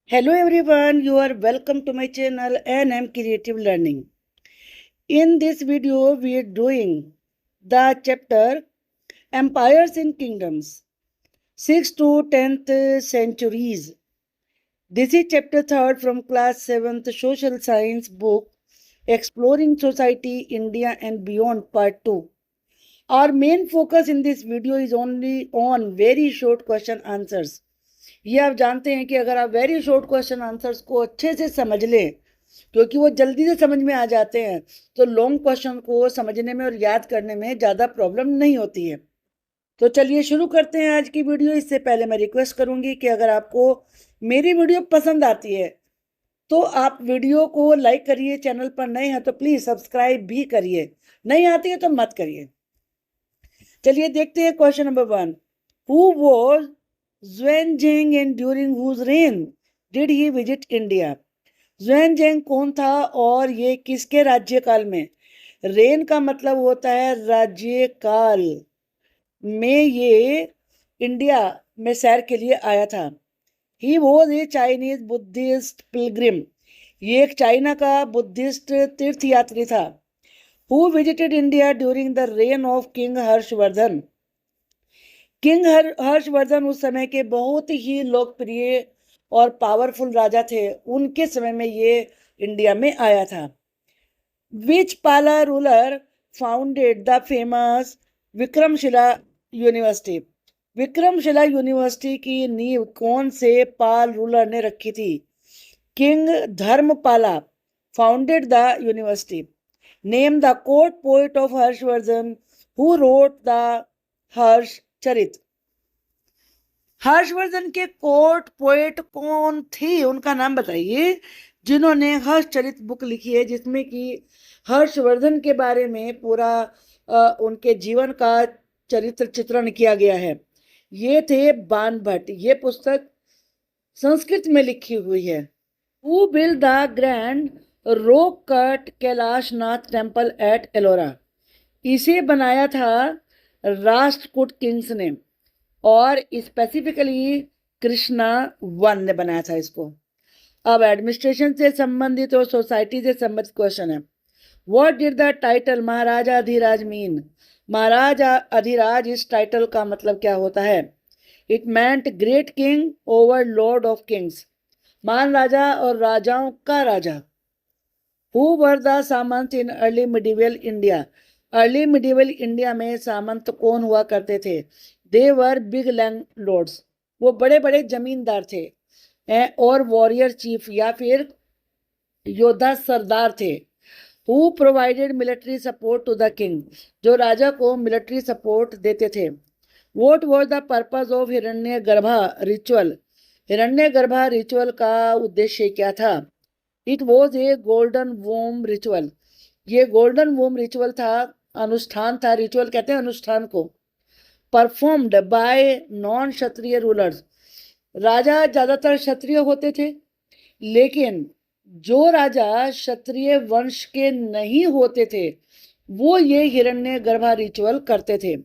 Hello everyone, you are welcome to my channel and I'm Creative Learning. In this video, we are doing the chapter Empires and Kingdoms 6th to 10th centuries. This is chapter 3rd from class 7th Social Science book Exploring Society, India and Beyond Part 2. Our main focus in this video is only on very short question answers. ये आप जानते हैं कि अगर आप very short question answers को अच्छे से समझ लें क्योंकि वो जल्दी से समझ में आ जाते हैं तो लॉन्ग क्वेश्चन को समझने में और याद करने में ज़्यादा प्रॉब्लम नहीं होती है। तो चलिए शुरू करते हैं आज की वीडियो। इससे पहले मैं रिक्वेस्ट करूंगी कि अगर आपको मेरी वीडियो पसंद आती है तो आप वीडियो को लाइक करिए, चैनल पर नए हैं तो प्लीज़ सब्सक्राइब भी करिए, नहीं आती है तो मत करिए। चलिए देखते हैं question number 1। Who was Xuanzang and during whose reign did he visit India? Xuanzang कौन था और ये किसके राज्यकाल में? रेन का मतलब होता है राज्यकाल में ये इंडिया में सैर के लिए आया था। He was a Chinese Buddhist Pilgrim, ये एक चाइना का बुद्धिस्ट तीर्थयात्री था। Who visited India during the rain of king Harshvardhan? King Harshvardhan उस समय के बहुत ही लोकप्रिय और पावरफुल राजा थे, उनके समय में ये इंडिया में आया था। Which Pala ruler founded the famous Vikramshila university? Vikramshila university की नींव कौन से पाल रूलर ने रखी थी? King Dharmapala founded the university. Name the court poet of Harshavardhan who wrote the Harsha Charit? Harshavardhan के कोर्ट पोएट कौन थी, उनका नाम बताइए जिन्होंने हर्षचरित बुक लिखी है जिसमें कि हर्षवर्धन के बारे में पूरा उनके जीवन का चरित्र चित्रण किया गया है। ये थे बाणभट्ट। ये पुस्तक संस्कृत में लिखी हुई है। Who build the grand rock cut Kailashnath temple at Ellora? इसे बनाया था राष्ट्रकूट किंग्स ने और स्पेसिफिकली कृष्णा वन ने बनाया था इसको। अब एडमिनिस्ट्रेशन से संबंधित और सोसाइटी से संबंधित क्वेश्चन है। What did the title Maharaja Adhiraj mean? Maharaja Adhiraj इस टाइटल का मतलब क्या होता है? It meant great king overlord of kings, महान राजा और राजाओं का राजा। Who were the samant in early medieval India? Early medieval India में सामंत कौन हुआ करते थे? दे वर बिग लैंडलॉर्ड्स, वो बड़े बड़े जमींदार थे। और वॉरियर चीफ या फिर योद्धा सरदार थे। Who provided military support to the king? जो राजा को मिलिट्री सपोर्ट देते थे। What was the purpose of Hiranyagarbha ritual? Hiranyagarbha ritual का उद्देश्य क्या था? It was a golden womb ritual, ये गोल्डन वोम रिचुअल था, अनुष्ठान था। रिचुअल कहते हैं अनुष्ठान को। Performed by non Kshatriya rulers, राजा ज्यादातर क्षत्रिय होते थे लेकिन जो राजा क्षत्रिय वंश के नहीं होते थे वो ये हिरण्यगर्भा रिचुअल करते थे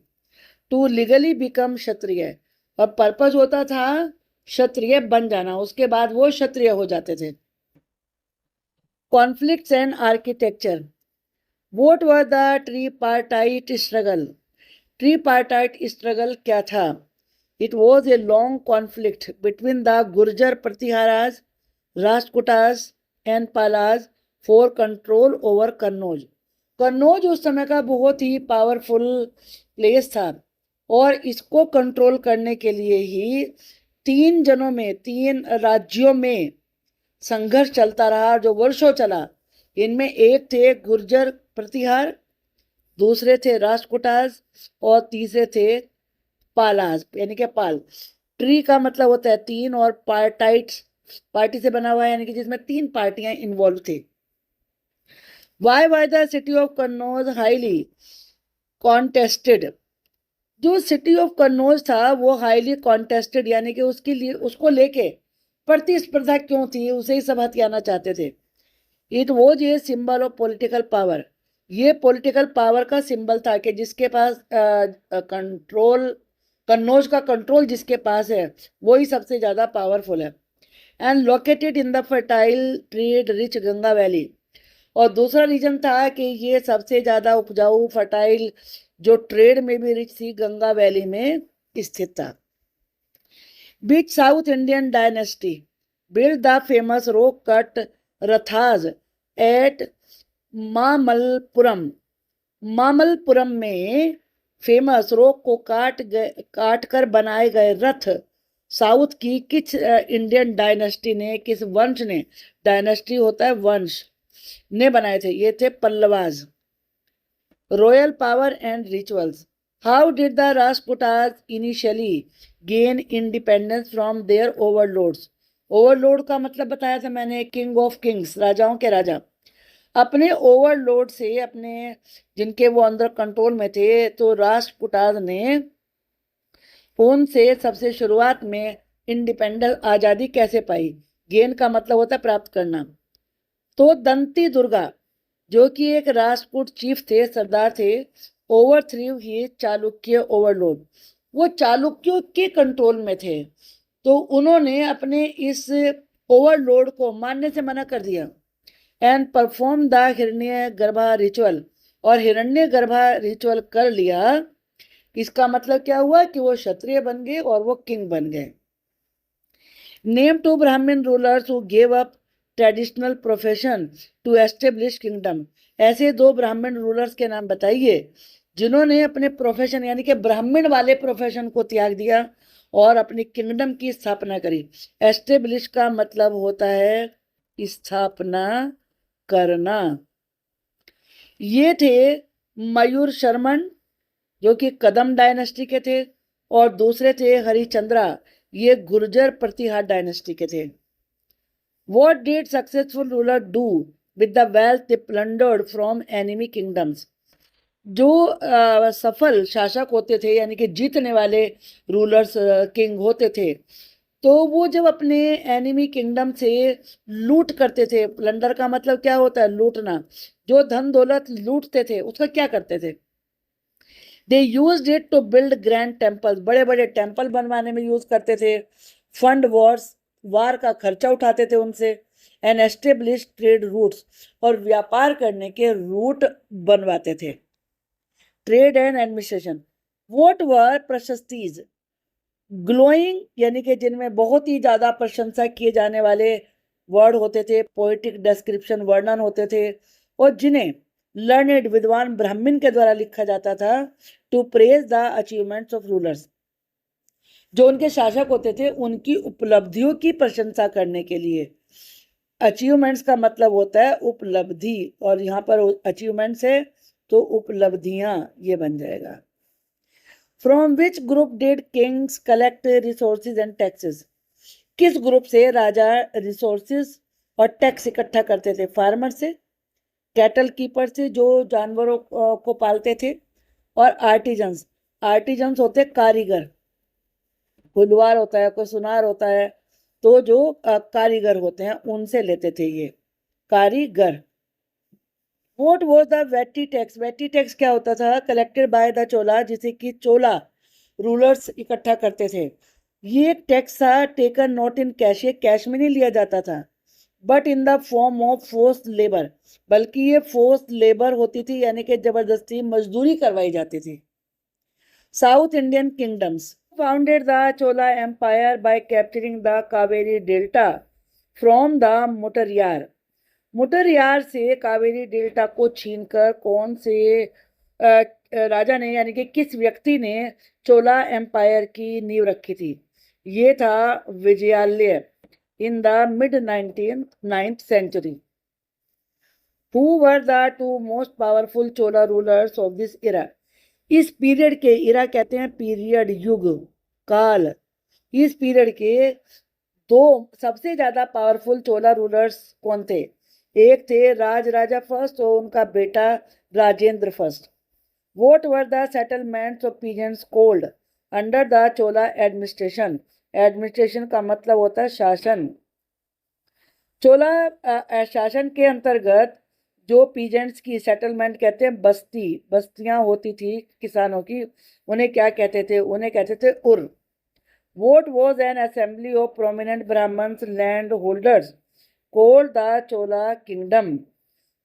टू लीगली बिकम क्षत्रिय। और पर्पज होता था क्षत्रिय बन जाना, उसके बाद वो क्षत्रिय हो जाते थे। Conflicts and architecture. What were the tripartite struggle? Tripartite struggle क्या था? It was a long conflict between the Gurjara Pratiharas, Rashtrakutas and Palas for control over Kannauj. Kannauj उस समय का बहुत ही पावरफुल प्लेस था और इसको कंट्रोल करने के लिए ही तीन राज्यों में संघर्ष चलता रहा जो वर्षों चला। इनमें एक थे गुर्जर प्रतिहार, दूसरे थे राष्ट्रकूटास और तीसरे थे पालाज यानी कि पाल। ट्री का मतलब होता है तीन और पार्टाइट पार्टी से बना हुआ है यानी कि जिसमें तीन पार्टियां इन्वॉल्व थे। Why why the city of Kannauj highly contested? जो सिटी ऑफ कन्नौज था वो हाईली कॉन्टेस्टेड यानी कि उसके लिए उसको लेके प्रतिस्पर्धा क्यों थी, उसे ही सब हथियाना चाहते थे। It was a symbol of political power, ये पॉलिटिकल पावर का सिंबल था कि जिसके पास कंट्रोल, कन्नौज का कंट्रोल जिसके पास है वही सबसे ज़्यादा पावरफुल है। And located in the fertile trade rich Ganga valley. और दूसरा रीजन था कि ये सबसे ज़्यादा उपजाऊ फर्टाइल जो ट्रेड में भी रिच थी गंगा वैली में स्थित था। Which South Indian dynasty build the famous rock cut rathas at Mamallapuram. Mamallapuram में फेमस रॉक को काट कर बनाए गए रथ साउथ की किस इंडियन डायनेस्टी ने, किस वंश ने, डायनेस्टी होता है वंश, ने बनाए थे? ये थे Pallavas. Royal power and rituals. How did the Rajputs initially gain independence from their overlords? Overlord का मतलब बताया था मैंने, किंग ऑफ किंग्स, राजाओं के राजा। अपने ओवरलॉर्ड से, अपने जिनके वो अंदर कंट्रोल में थे, तो राजपुताज ने उनसे सबसे शुरुआत में इंडिपेंडेंस, आज़ादी कैसे पाई? गेन का मतलब होता है प्राप्त करना। तो दंती दुर्गा जो कि एक राजपूत चीफ थे, सरदार थे, ओवरथ्रू ही चालुक्य ओवरलॉर्ड, वो चालुक्यों के कंट्रोल में थे। तो उन्होंने अपने इस ओवरलॉर्ड को मानने से मना कर दिया। एंड परफॉर्म द हिरण्य गर्भा रिचुअल, और हिरण्य गर्भा रिचुअल कर लिया। इसका मतलब क्या हुआ कि वो क्षत्रिय बन गए और वो किंग बन गए। Name two Brahmin rulers who gave up traditional profession to establish kingdom. ऐसे दो ब्राह्मण रूलर्स के नाम बताइए जिन्होंने अपने प्रोफेशन यानी कि ब्राह्मण वाले प्रोफेशन को त्याग दिया और अपनी किंगडम की स्थापना करी। एस्टेब्लिश का मतलब होता है स्थापना करना। ये थे मयूर शर्मन जो कि कदम डायनेस्टी के थे, और दूसरे थे हरिचंद्रा, ये गुर्जर प्रतिहार डायनेस्टी के थे। What did successful ruler do with the wealth they plundered from enemy kingdoms? जो सफल शासक होते थे यानी कि जीतने वाले रूलर्स, किंग होते थे, तो वो जब अपने एनिमी किंगडम से लूट करते थे, प्लंडर का मतलब क्या होता है? लूटना। जो धन दौलत लूटते थे उसका क्या करते थे? They used it to build grand temples, बड़े बड़े टेम्पल बनवाने में यूज करते थे। फंड वॉर्स, वार का खर्चा उठाते थे उनसे। एंड एस्टेब्लिश ट्रेड रूट्स, और व्यापार करने के रूट बनवाते थे। Trade and administration. What were prashastis glowing, यानी कि जिनमें बहुत ही ज्यादा प्रशंसा किए जाने वाले वर्ड होते थे, पोएटिक डिस्क्रिप्शन, वर्णन होते थे, और जिन्हें लर्नेड विद्वान ब्राह्मण के द्वारा लिखा जाता था to praise the achievements of rulers. जो उनके शासक होते थे उनकी उपलब्धियों की प्रशंसा करने के लिए। अचीवमेंट्स का मतलब होता है उपलब्धि, और यहाँ पर अचीवमेंट्स है तो उपलब्धियां, ये बन जाएगा। From which group did kings collect resources and taxes? किस ग्रुप से राजा रिसोर्सेज और टैक्स इकट्ठा करते थे? फार्मर से, कैटल कीपर से जो जानवरों को पालते थे, और आर्टिजन्स। आर्टिजन्स होते कारीगर, फुलवार होता है, कोई सुनार होता है, तो जो कारीगर होते हैं उनसे लेते थे ये कारीगर। What was the vetti tax? Vetti tax क्या होता था? कलेक्टेड बाय द चोला, जिसे कि चोला रूलर्स इकट्ठा करते थे। ये टैक्स था टेकन नॉट इन कैश, ये कैश में नहीं लिया जाता था, but in the form of forced labour, बल्कि ये फोर्स्ड लेबर होती थी, यानी कि जबरदस्ती मजदूरी करवाई जाती थी। South Indian kingdoms founded the Chola Empire by capturing the Kaveri Delta from the Muttariyar. मुटरयार से कावेरी डेल्टा को छीनकर कौन से राजा ने, यानी कि किस व्यक्ति ने चोला एम्पायर की नींव रखी थी? ये था Vijayalaya in the mid 9th century. Who were the two most powerful Chola rulers of this era? इस पीरियड के, इरा कहते हैं पीरियड, युग, काल, इस पीरियड के दो सबसे ज्यादा पावरफुल चोला रूलर्स कौन थे? एक थे राज राजा फर्स्ट और उनका बेटा Rajendra first. Vote were the settlements of peasants cold under the Chola administration? Administration का मतलब होता है शासन। चोला शासन के अंतर्गत जो पीजेंट्स की, सेटलमेंट कहते हैं बस्तियां होती थी किसानों की, उन्हें क्या कहते थे? उन्हें कहते थे उर। What was an assembly of prominent Brahmins land holders called the Chola Kingdom?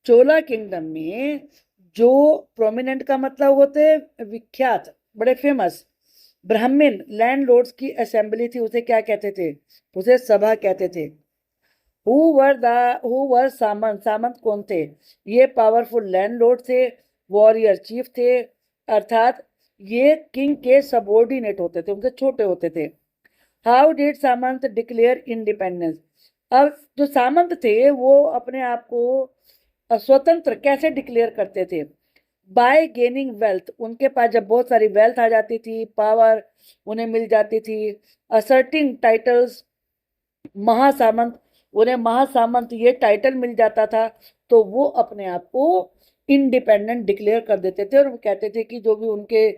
Chola kingdom में जो प्रोमिनेंट का मतलब होते हैं विख्यात, बड़े फेमस ब्राह्मण लैंडलॉर्ड्स की असेंबली थी, उसे क्या कहते थे? उसे सभा कहते थे। हु वर सामंत, सामंत कौन थे? ये पावरफुल लैंडलॉर्ड थे, वॉरियर चीफ थे, अर्थात ये किंग के सबॉर्डिनेट होते थे, उनसे छोटे होते थे। How did Samant declare independence? अब जो सामंत थे वो अपने आप को स्वतंत्र कैसे डिक्लेयर करते थे? बाय गेनिंग वेल्थ, उनके पास जब बहुत सारी वेल्थ आ जाती थी, पावर उन्हें मिल जाती थी, असर्टिंग टाइटल्स, महासामंत, उन्हें महासामंत ये टाइटल मिल जाता था, तो वो अपने आप को इंडिपेंडेंट डिक्लेयर कर देते थे और वो कहते थे कि जो भी उनके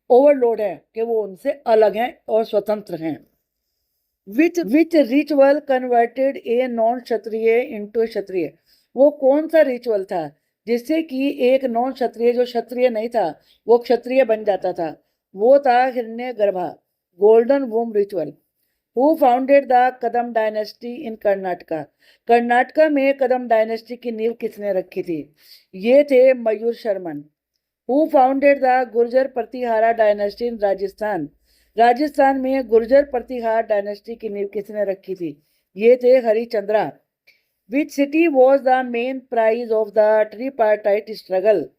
ओवरलोड है कि वो उनसे अलग हैं और स्वतंत्र हैं। Which ritual converted a non Kshatriya into Kshatriya? वो कौन सा रिचुअल था जिससे कि एक नॉन क्षत्रिय जो क्षत्रिय नहीं था वो क्षत्रिय बन जाता था? वो था Hiranyagarbha, golden womb ritual. Who founded the Kadam dynasty in Karnataka? Karnataka में कदम डायनेस्टी की नींव किसने रखी थी? ये थे Mayur Sharman. Who founded the Gurjara Pratihara dynasty in Rajasthan? Rajasthan में गुर्जर प्रतिहार डायनेस्टी की नींव किसने रखी थी? ये थे Harichandra. Which city was the main prize of the tripartite struggle?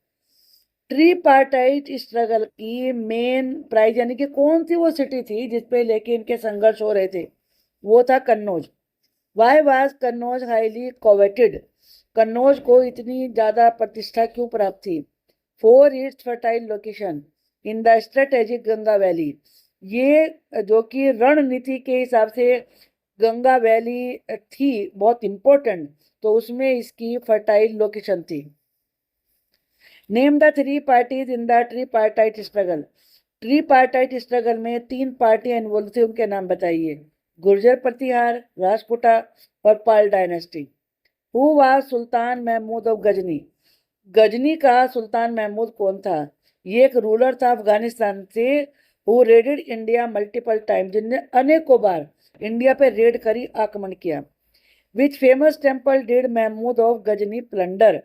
Tripartite struggle की मेन प्राइज यानी कि कौन सी वो सिटी थी जिसपे लेके इनके संघर्ष हो रहे थे? वो था Kannauj. Why was Kannauj highly coveted? Kannauj को इतनी ज्यादा प्रतिष्ठा क्यों प्राप्त थी? For its fertile location in the strategic Ganga valley. ये जो कि रणनीति के हिसाब से गंगा वैली थी बहुत इंपॉर्टेंट, तो उसमें इसकी फर्टाइल लोकेशन थी। Name the three parties in the tripartite struggle. Tripartite struggle में 3 पार्टियां इन्वॉल्व थी, उनके नाम बताइए। गुर्जर प्रतिहार, राजपूता और Pala dynasty. Who was Sultan Mahmud of Ghazni? Ghazni का सुल्तान महमूद कौन था? ये एक रूलर था अफगानिस्तान से, who raided India multiple time, जिनने अनेकों बार इंडिया पे रेड करी, आक्रमण किया। Which famous temple did Mahmud of Ghazni plunder?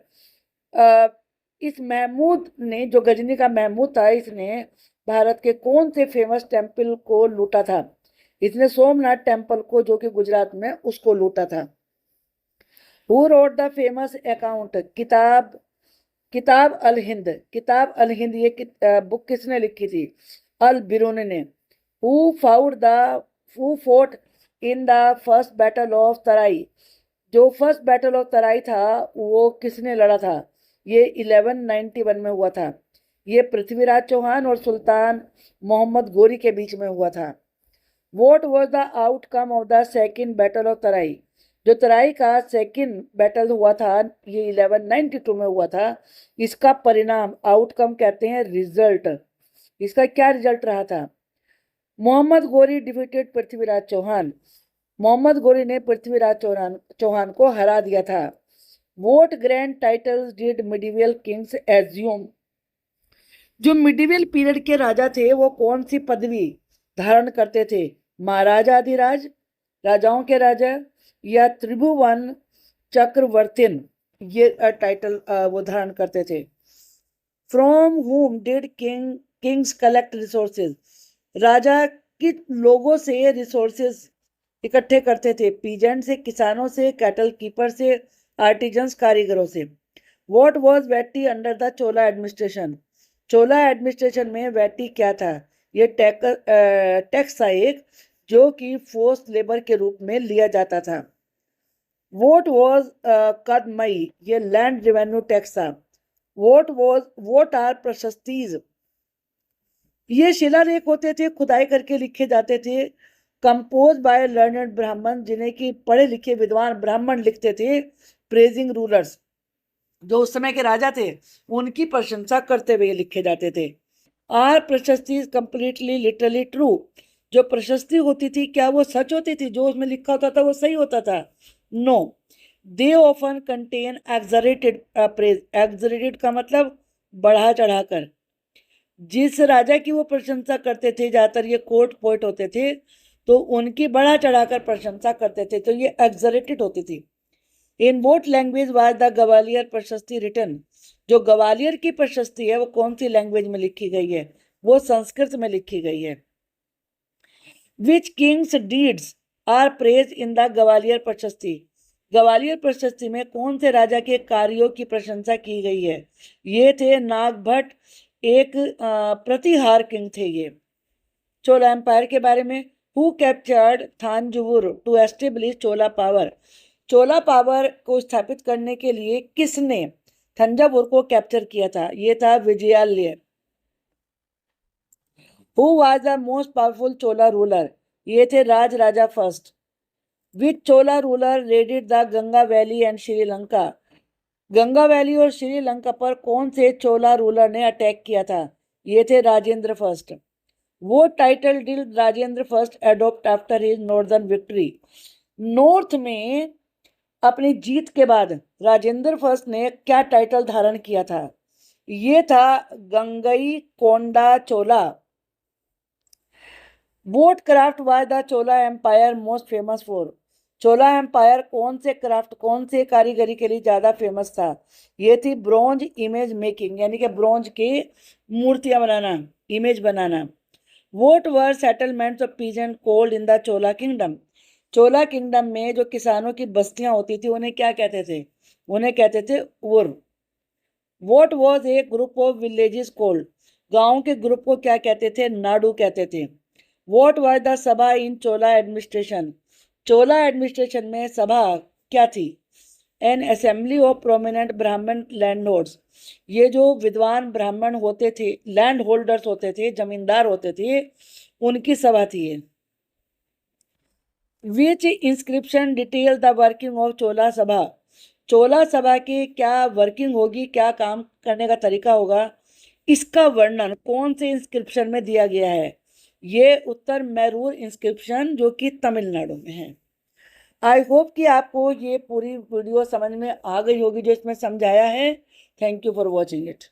इस महमूद ने, जो गजनी का महमूद था, इसने भारत के कौन से फेमस टेम्पल को लूटा था? इसने सोमनाथ टेम्पल को, जो कि गुजरात में, उसको लूटा था। Who wrote the famous account किताब किताब अल हिंद? किताब अल हिंद ये बुक किसने लिखी थी? अल बिरूनी ने। Who fought in the first battle of Tarai? जो फर्स्ट बैटल ऑफ तराई था वो किसने लड़ा था? ये 1191 में हुआ था। ये पृथ्वीराज चौहान और सुल्तान मोहम्मद गोरी के बीच में हुआ था। What was the outcome of the second battle of Tarai? जो तराई का सेकेंड बैटल हुआ था ये 1192 में हुआ था, इसका परिणाम, आउटकम कहते हैं रिजल्ट, इसका क्या रिजल्ट रहा था? मोहम्मद गोरी डिफीटेड पृथ्वीराज चौहान। मोहम्मद गोरी ने पृथ्वीराज चौहान को हरा दिया था। Vote grand titles did medieval Kings assume? जो मिडिवियल पीरियड के राजा थे वो कौन सी पदवी धारण करते थे? महाराजा अधिराज, राजाओं के राजा, या त्रिभुवन चक्रवर्तीन, ये टाइटल वो धारण करते थे। From whom did kings collect resources? राजा किन लोगों से रिसोर्सेज इकट्ठे करते थे? पीजेंट से, किसानों से, कैटल कीपर से, आर्टिजन्स कारीगरों से। What was vetti under the Chola administration? Chola administration में वैटी क्या था? ये टैक्स था एक, जो कि फोर्स लेबर के रूप में लिया जाता था। वोट वॉज कदमई, ये लैंड रेवेन्यू टैक्स था। वोट आर प्रशस्तीज, ये शिलालेख होते थे, खुदाई करके लिखे जाते थे, कंपोज बाय लर्नड ब्राह्मण, जिन्हें कि पढ़े लिखे विद्वान ब्राह्मण लिखते थे, प्रेजिंग रूलर्स, जो उस समय के राजा थे उनकी प्रशंसा करते हुए लिखे जाते थे। आर प्रशस्ति कंप्लीटली लिटरली ट्रू? जो प्रशस्ति होती थी क्या वो सच होती थी? जो उसमें लिखा होता था वो सही होता था? No, they often contain exaggerated praise. Exaggerated का मतलब बढ़ा चढ़ाकर। जिस राजा की वो प्रशंसा करते थे, ज्यादातर ये कोर्ट पोइट होते थे, तो उनकी बढ़ा चढ़ाकर प्रशंसा करते थे, तो ये एक्सरेटेड होती थी। In what language was the Gwalior prashasti written, जो ग्वालियर की प्रशस्ति है वो कौन सी लैंग्वेज में लिखी गई है? वो संस्कृत में लिखी गई है। Which king's deeds are praise in the Gwalior prashasti, Gwalior प्रशस्ति में कौन से राजा के कार्यों की प्रशंसा की गई है? ये थे नागभट्ट, एक प्रतिहार किंग थे ये। चोला एम्पायर के बारे में, who captured Thanjavur to establish Chola power, Chola power को स्थापित करने के लिए किसने थंजावुर को कैप्चर किया था? ये था Vijayalaya. Who was the most powerful Chola ruler, ये थे Raj Raja first. Which Chola ruler raided the Ganga valley and Sri Lanka, Ganga valley और श्रीलंका पर कौन से चोला रूलर ने अटैक किया था? ये थे राजेंद्र फर्स्ट। वो title did Rajendra first adopt after his northern victory, north में अपनी जीत के बाद राजेंद्र फर्स्ट ने क्या टाइटल धारण किया था? ये था Gangai Konda Chola. What craft was the Chola empire most famous for, Chola empire कौन से क्राफ्ट, कौन से कारीगरी के लिए ज्यादा फेमस था? ये थी ब्रॉन्ज इमेज मेकिंग, यानी कि ब्रॉन्ज की मूर्तियां बनाना, इमेज बनाना। What were settlements of peasant called in the Chola kingdom, Chola kingdom में जो किसानों की बस्तियां होती थी उन्हें क्या कहते थे? उन्हें कहते थे उर। Vote was a group of villages cold, गांव के ग्रुप को क्या कहते थे? नाडू कहते थे। वोट वाज द सभा इन चोला एडमिनिस्ट्रेशन, चोला एडमिनिस्ट्रेशन में सभा क्या थी? एन असेंबली ऑफ प्रोमिनेंट ब्राह्मण लैंडहोल्डर्स, ये जो विद्वान ब्राह्मण होते थे, लैंड होल्डर्स होते थे, जमींदार होते थे, उनकी सभा थी ये। Which inscription detail the working of Chola sabha, Chola सभा की क्या वर्किंग होगी, क्या काम करने का तरीका होगा, इसका वर्णन कौन से इंस्क्रिप्शन में दिया गया है? ये उत्तर मैरूर इंस्क्रिप्शन जो कि तमिलनाडु में है। आई होप कि आपको ये पूरी वीडियो समझ में आ गई होगी जो इसमें समझाया है। Thank you for watching it.